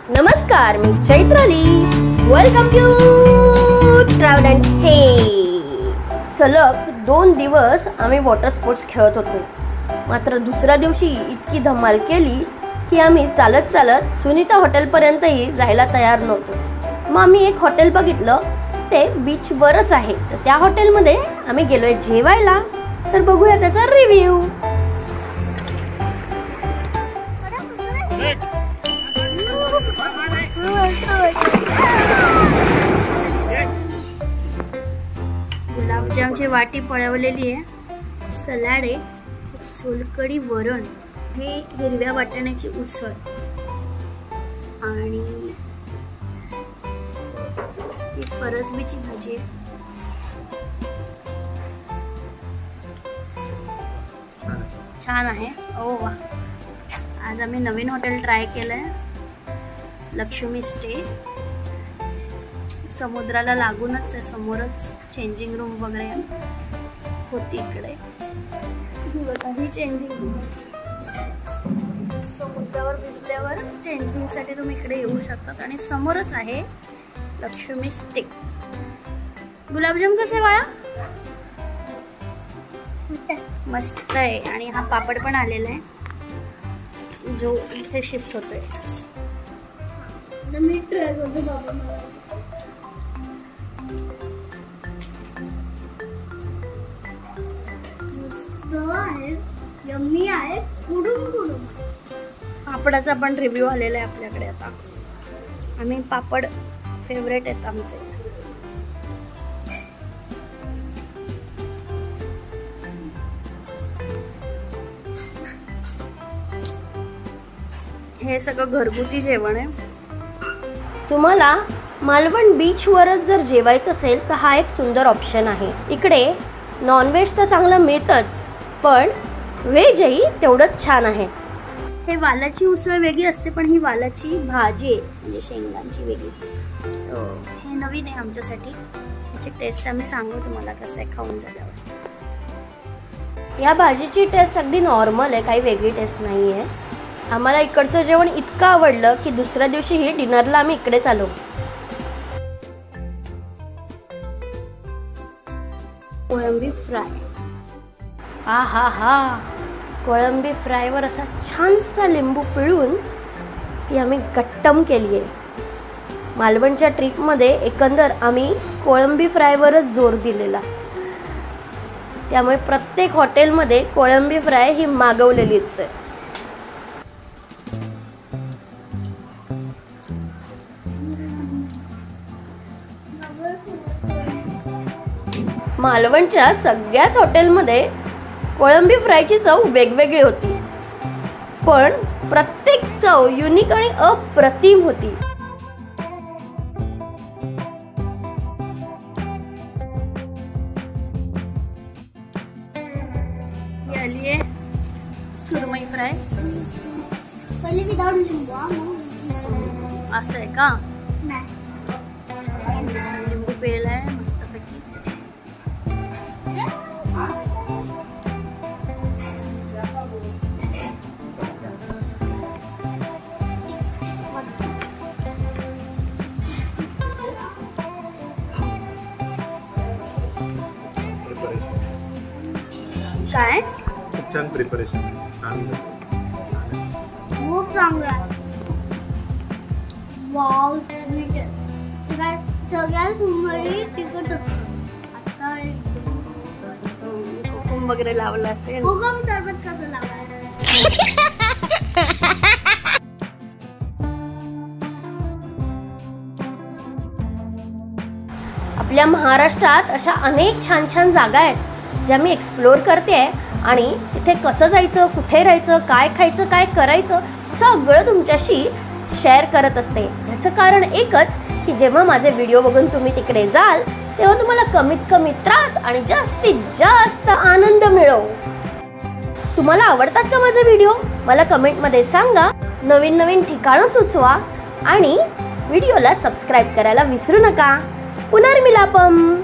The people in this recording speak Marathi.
नमस्कार, मी Chaitrali. Welcome to travel and stay. सलग 2 दिवस आम्ही वॉटर स्पोर्ट्स खेळत होतो. मात्र दुसऱ्या दिवशी इतकी धमाल केली की आम्ही चालत चालत सुनीता हॉटेलपर्यंतही जायला तयार नव्हतो. मग आम्ही एक हॉटेल बघितलं, ते बीचवरच आहे. तर त्या हॉटेलमध्ये आम्ही गेलोय जेवायला. तर बघूया त्याचा रिव्ह्यू. गुलाबजामची वाटी पळवलेली आहे, सलाड आहे, सोलकढी, वरण, हे हिरव्या वाटाण्याची उसळ आणि ही फरसबीची भाजी आहे. छान आहे. ओ वा. आज आम्ही नवीन हॉटेल ट्राय केलंय, लक्ष्मी स्टे. समुद्राला लागूनच आहे, समोरच चेंजिंग रूम वगैरे होती इकडे. ही चेंजिंग रूम, समुद्रावर भिजल्यावर चेंजिंग साठी तुम्ही इकडे येऊ शकतात. आणि समोरच आहे लक्ष्मी स्टे. गुलाबजाम कसे बाळा? मस्त आहे. आणि हा पापड पण आलेला आहे जो इथे शिफ्ट होतोय. मी ट्राय करतो बाबा. यम्मी आहे. पापडाचा पण रिव्ह्यू आलेला आहे आपल्याकडे. आता आम्ही पापड फेवरेट आहेत आमचे. हे सगळं घरगुती जेवण आहे. तुम्हाला मालवण बीचवरच जर जेवायचं असेल तर हा एक सुंदर ऑप्शन आहे. इकडे नॉनव्हेज तर चांगलं मिळतंच, पण व्हेजही तेवढंच छान आहे. हे वालाची उसळ वेगळी असते, पण ही वालाची भाजी आहे, म्हणजे शेंगांची वेगळीच. हे नवीन आहे आमच्यासाठी. याची टेस्ट आम्ही सांगू तुम्हाला कसं आहे खाऊन झाल्यावर. या भाजीची टेस्ट अगदी नॉर्मल आहे, काही वेगळी टेस्ट नाही आहे. आम्हाला इकडचं जेवण इतकं आवडलं की दुसऱ्या दिवशीही डिनरला आम्ही इकडेच आलो. कोळंबी फ्राय. हा हा हा. कोळंबी फ्रायवर असा छानसा लिंबू पिळून ती आम्ही गट्टम केली आहे. मालवणच्या ट्रिपमध्ये एकंदर आम्ही कोळंबी फ्रायवरच जोर दिलेला, त्यामुळे प्रत्येक हॉटेलमध्ये कोळंबी फ्राय ही मागवलेलीच आहे. मालवणच्या सगळ्याच हॉटेलमध्ये कोळंबी फ्रायची चव वेगवेगळी होती, पण प्रत्येक चव युनिक आणि अप्रतिम होती. ही आली आहे सुरमई फ्राय. असं आहे का? लिंबू पेल आहे मस्तपैकी. काय खूप छान प्रिपरेशन. खूप चांगला आहे. वाव, स्वीट आहे. ते काय सगळ्यात सुंदरी तिखट असतं. आता कोकम वगैरे लावला असेल. कोकम सरबत कसं लावायचं? आपल्या महाराष्ट्रात अशा अनेक छान छान जागा आहेत ज्या मी एक्सप्लोअर करते आहे. आणि तिथे कसं जायचं, कुठे राहायचं, काय खायचं, काय करायचं, सगळं तुमच्याशी शेअर करत असते. ह्याचं कारण एकच की जेव्हा माझे व्हिडिओ बघून तुम्ही तिकडे जाल तेव्हा तुम्हाला कमीत कमी त्रास आणि जास्तीत जास्त आनंद मिळो. तुम्हाला आवडतात का माझे व्हिडिओ? मला कमेंटमध्ये सांगा. नवीन नवीन ठिकाणं सुचवा आणि व्हिडिओला सबस्क्राईब करायला विसरू नका. पुनर्मिलापम.